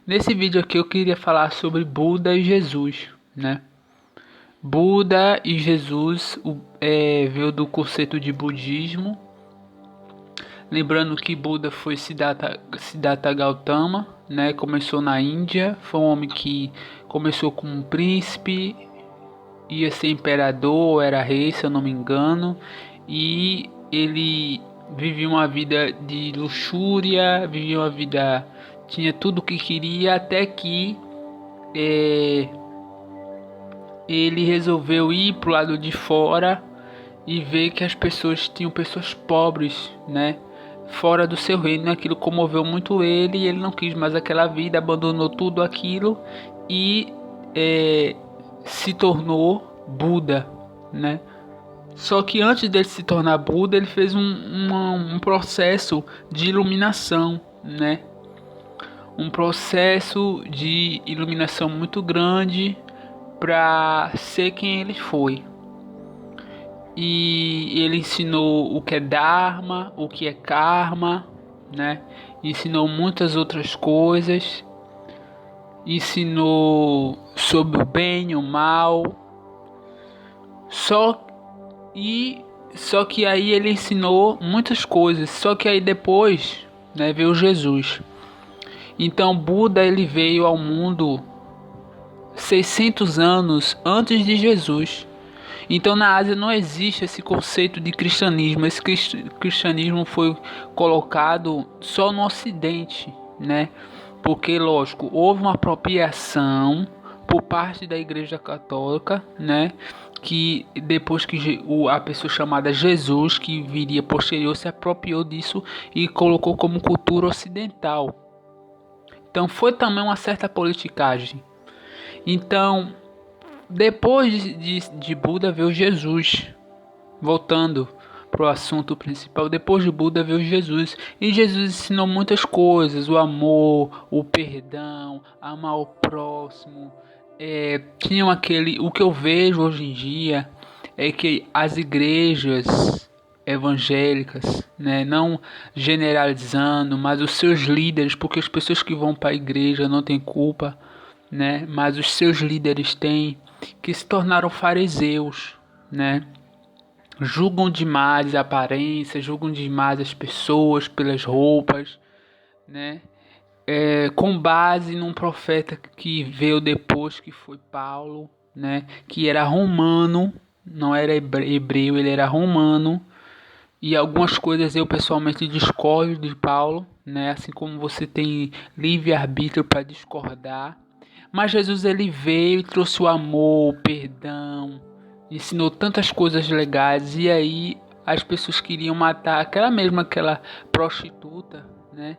Nesse vídeo aqui eu queria falar sobre Buda e Jesus, né? Buda e Jesus veio do conceito de budismo. Lembrando que Buda foi Siddhartha Gautama, né? Começou na Índia, foi um homem que começou como um príncipe, ia ser imperador, era rei, se eu não me engano, e ele vivia uma vida de luxúria, vivia uma vida, tinha tudo o que queria, até que ele resolveu ir pro lado de fora e ver que as pessoas tinham pessoas pobres, né? Fora do seu reino. Aquilo comoveu muito ele e ele não quis mais aquela vida, abandonou tudo aquilo e se tornou Buda, né? Só que antes dele se tornar Buda, ele fez um processo de iluminação, né? Um processo de iluminação muito grande para ser quem ele foi. E ele ensinou o que é Dharma, o que é Karma, né? Ensinou muitas outras coisas. Ensinou sobre o bem e o mal. Só que aí ele ensinou muitas coisas. Só que aí depois, né, veio Jesus. Então Buda ele veio ao mundo 600 anos antes de Jesus. Então na Ásia não existe esse conceito de cristianismo. Esse cristianismo foi colocado só no Ocidente, né? Porque, lógico, houve uma apropriação por parte da Igreja Católica, né? Que depois que a pessoa chamada Jesus, que viria posterior, se apropriou disso e colocou como cultura ocidental. Então foi também uma certa politicagem. Então, depois de Buda veio Jesus. Voltando para o assunto principal, depois de Buda veio Jesus. E Jesus ensinou muitas coisas: o amor, o perdão, amar o próximo. Tinham o que eu vejo hoje em dia é que as igrejas evangélicas, né, não generalizando, mas os seus líderes, porque as pessoas que vão para a igreja não têm culpa, né, mas os seus líderes têm, que se tornaram fariseus, né? Julgam demais a aparência, julgam demais as pessoas pelas roupas, né? Com base num profeta que veio depois, que foi Paulo, né? Que era romano, não era hebreu, ele era romano. E algumas coisas eu pessoalmente discordo de Paulo, né? Assim como você tem livre-arbítrio para discordar. Mas Jesus ele veio e trouxe o amor, o perdão, ensinou tantas coisas legais. E aí as pessoas queriam matar aquela prostituta, né?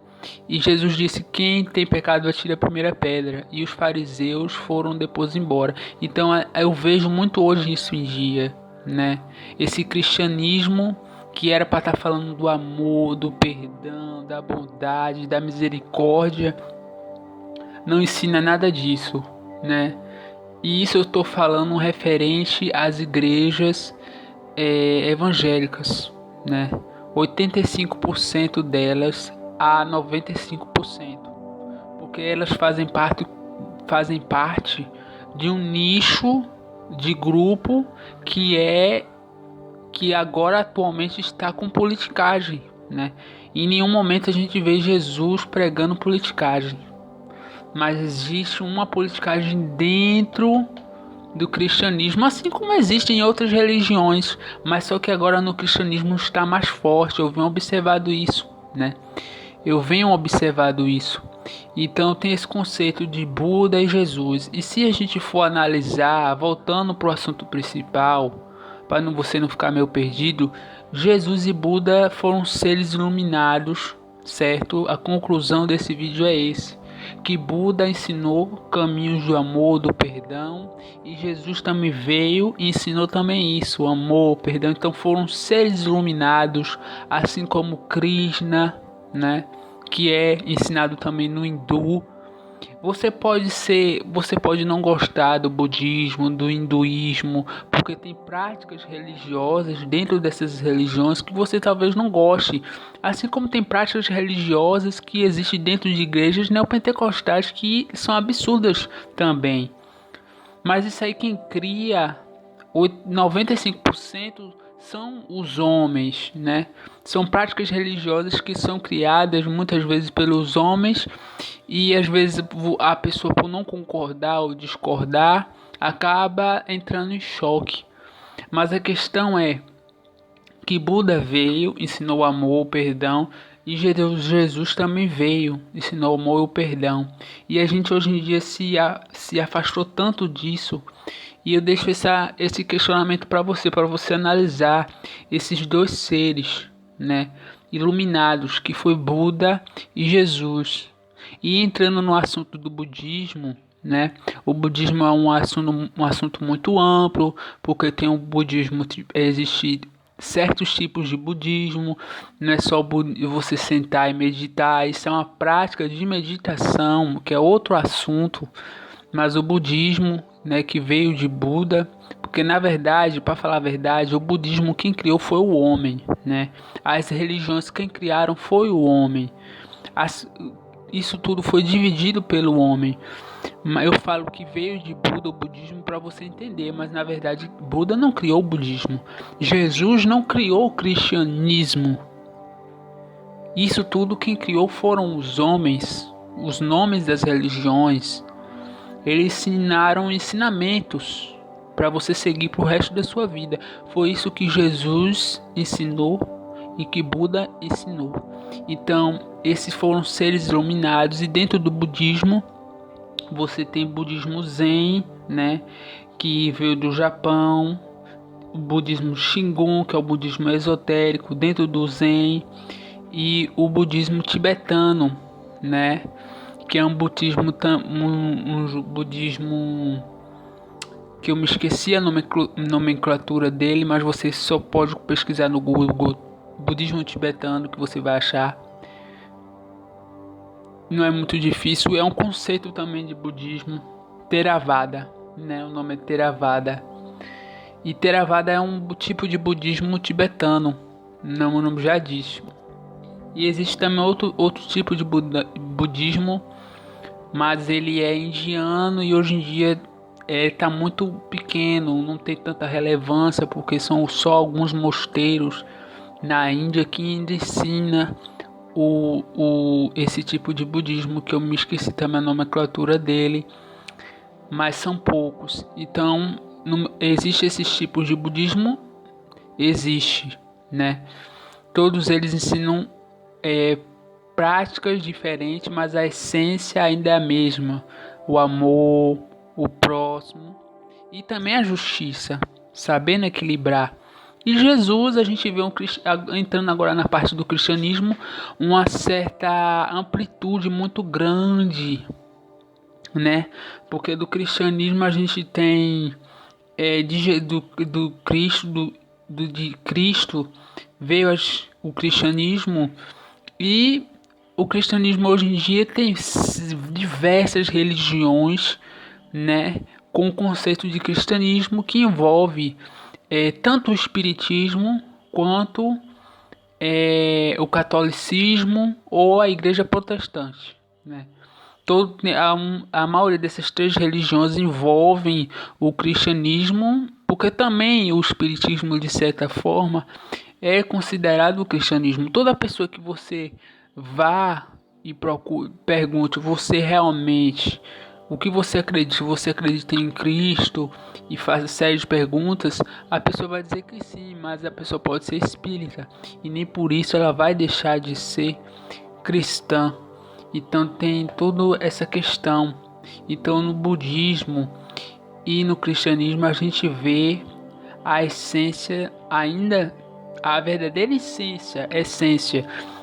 E Jesus disse: quem tem pecado atire a primeira pedra. E os fariseus foram depois embora. Então eu vejo muito hoje isso em dia, né? Esse cristianismo que era para estar falando do amor, do perdão, da bondade, da misericórdia, não ensina nada disso, né? E isso eu estou falando referente às igrejas evangélicas, né? 85% delas a 95%, porque elas fazem parte de um nicho de grupo que agora atualmente está com politicagem, né? Em nenhum momento a gente vê Jesus pregando politicagem, mas existe uma politicagem dentro do cristianismo, assim como existe em outras religiões, mas só que agora no cristianismo está mais forte. Eu venho observado isso, né? Então tem esse conceito de Buda e Jesus. E se a gente for analisar, voltando para o assunto principal, para você não ficar meio perdido, Jesus e Buda foram seres iluminados, certo? A conclusão desse vídeo é esse, que Buda ensinou caminhos do amor, do perdão, e Jesus também veio e ensinou também isso, o amor, o perdão. Então foram seres iluminados, assim como Krishna, né, que é ensinado também no hindu, Você pode não gostar do budismo, do hinduísmo, porque tem práticas religiosas dentro dessas religiões que você talvez não goste. Assim como tem práticas religiosas que existem dentro de igrejas neopentecostais que são absurdas também. Mas isso aí quem cria 95% são os homens, né? São práticas religiosas que são criadas muitas vezes pelos homens e às vezes a pessoa, por não concordar ou discordar, acaba entrando em choque. Mas a questão é que Buda veio, ensinou o amor, o perdão, e Jesus também veio, ensinou o amor e o perdão. E a gente hoje em dia se afastou tanto disso. E eu deixo esse questionamento para você analisar esses dois seres, né, iluminados, que foi Buda e Jesus. E entrando no assunto do budismo, né, o budismo é um assunto muito amplo, porque tem o budismo, existe certos tipos de budismo, não é só você sentar e meditar, isso é uma prática de meditação, que é outro assunto. Mas o budismo, né, que veio de Buda, porque na verdade, para falar a verdade, o budismo quem criou foi o homem, né? As religiões quem criaram foi o homem. Isso tudo foi dividido pelo homem. Eu falo que veio de Buda o budismo para você entender, mas na verdade Buda não criou o budismo. Jesus não criou o cristianismo. Isso tudo quem criou foram os homens, os nomes das religiões. Eles ensinaram ensinamentos para você seguir para o resto da sua vida. Foi isso que Jesus ensinou e que Buda ensinou. Então, esses foram seres iluminados. E dentro do budismo, você tem budismo Zen, né, que veio do Japão. O budismo Shingon, que é o budismo esotérico dentro do Zen. E o budismo tibetano, né, que é um budismo que eu me esqueci a nomenclatura dele, mas você só pode pesquisar no Google budismo tibetano que você vai achar. Não é muito difícil, é um conceito também de budismo. Theravada, né? O nome é Theravada. E Theravada é um tipo de budismo tibetano, não, o nome já diz. E existe também outro tipo de budismo, mas ele é indiano e hoje em dia está muito pequeno, não tem tanta relevância porque são só alguns mosteiros na Índia que ainda ensina esse tipo de budismo, que eu me esqueci também a nomenclatura dele, mas são poucos. Então existe esses tipos de budismo, existe, né? Todos eles ensinam práticas diferentes, mas a essência ainda é a mesma: o amor, o próximo e também a justiça, sabendo equilibrar. E Jesus, a gente vê entrando agora na parte do cristianismo, uma certa amplitude muito grande, né? Porque do cristianismo a gente tem de Cristo veio o cristianismo. E o cristianismo hoje em dia tem diversas religiões, né, com o conceito de cristianismo que envolve tanto o espiritismo quanto o catolicismo ou a igreja protestante, né? A maioria dessas três religiões envolvem o cristianismo, porque também o espiritismo, de certa forma, é considerado o cristianismo. Toda pessoa que você vá e pergunte você realmente o que você acredita, você acredita em Cristo, e faz série de perguntas, a pessoa vai dizer que sim, mas a pessoa pode ser espírita e nem por isso ela vai deixar de ser cristã. Então tem toda essa questão. Então no budismo e no cristianismo a gente vê a essência ainda, a verdadeira essência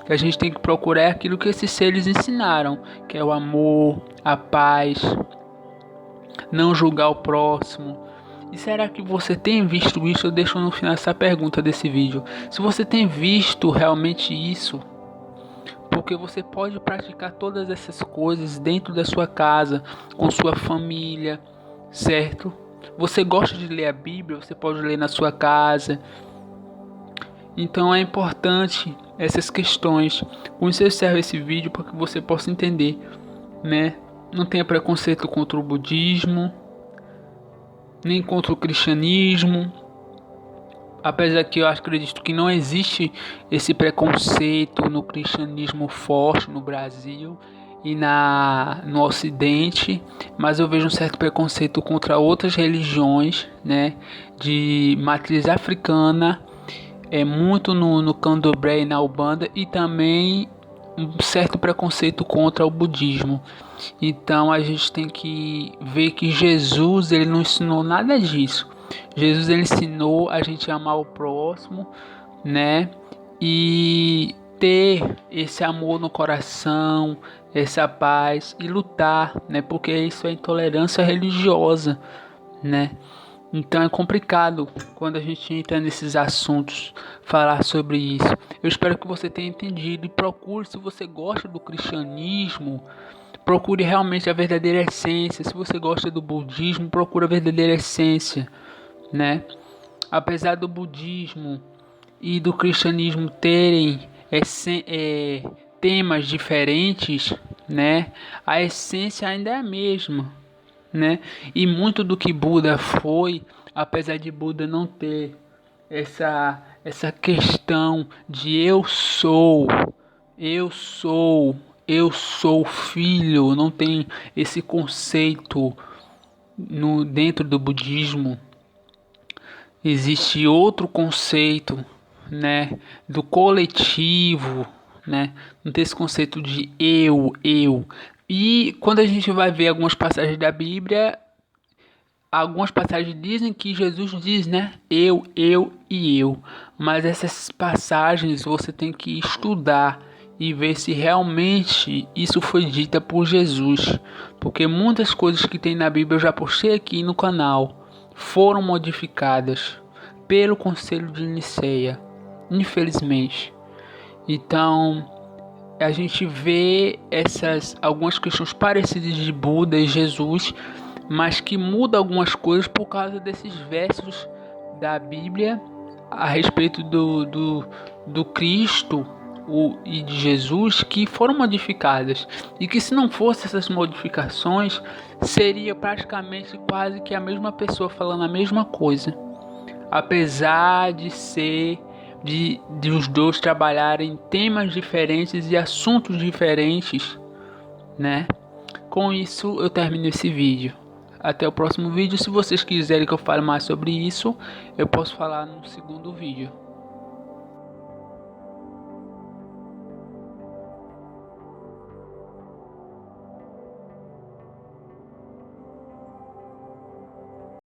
que a gente tem que procurar é aquilo que esses seres ensinaram, que é o amor, a paz, não julgar o próximo. E será que você tem visto isso? Eu deixo no final essa pergunta desse vídeo. Se você tem visto realmente isso, porque você pode praticar todas essas coisas dentro da sua casa, com sua família, certo? Você gosta de ler a Bíblia, você pode ler na sua casa. Então é importante essas questões. Com isso eu encerro esse vídeo para que você possa entender, né? Não tenha preconceito contra o budismo, nem contra o cristianismo. Apesar que eu acredito que não existe esse preconceito no cristianismo forte no Brasil e no Ocidente, mas eu vejo um certo preconceito contra outras religiões, né, de matriz africana, muito no candomblé e na Umbanda, e também um certo preconceito contra o budismo. Então a gente tem que ver que Jesus, ele não ensinou nada disso. Jesus, ele ensinou a gente a amar o próximo, né? E ter esse amor no coração, essa paz e lutar, né? Porque isso é intolerância religiosa, né? Então é complicado quando a gente entra nesses assuntos, falar sobre isso. Eu espero que você tenha entendido e procure, se você gosta do cristianismo, procure realmente a verdadeira essência. Se você gosta do budismo, procure a verdadeira essência, né? Apesar do budismo e do cristianismo terem temas diferentes, né? A essência ainda é a mesma, né? E muito do que Buda foi, apesar de Buda não ter essa questão de eu sou filho, não tem esse conceito dentro do budismo. Existe outro conceito, né, do coletivo, né? Não tem esse conceito de eu. E quando a gente vai ver algumas passagens da Bíblia, algumas passagens dizem que Jesus diz, né, eu e eu. Mas essas passagens você tem que estudar e ver se realmente isso foi dita por Jesus, porque muitas coisas que tem na Bíblia eu já postei aqui no canal foram modificadas pelo Conselho de Nicéia, infelizmente. Então a gente vê algumas questões parecidas de Buda e Jesus, mas que muda algumas coisas por causa desses versos da Bíblia a respeito do Cristo e de Jesus, que foram modificadas, e que se não fossem essas modificações seria praticamente quase que a mesma pessoa falando a mesma coisa, apesar de os dois trabalharem temas diferentes e assuntos diferentes, né? Com isso eu termino esse vídeo. Até o próximo vídeo. Se vocês quiserem que eu fale mais sobre isso, eu posso falar no segundo vídeo.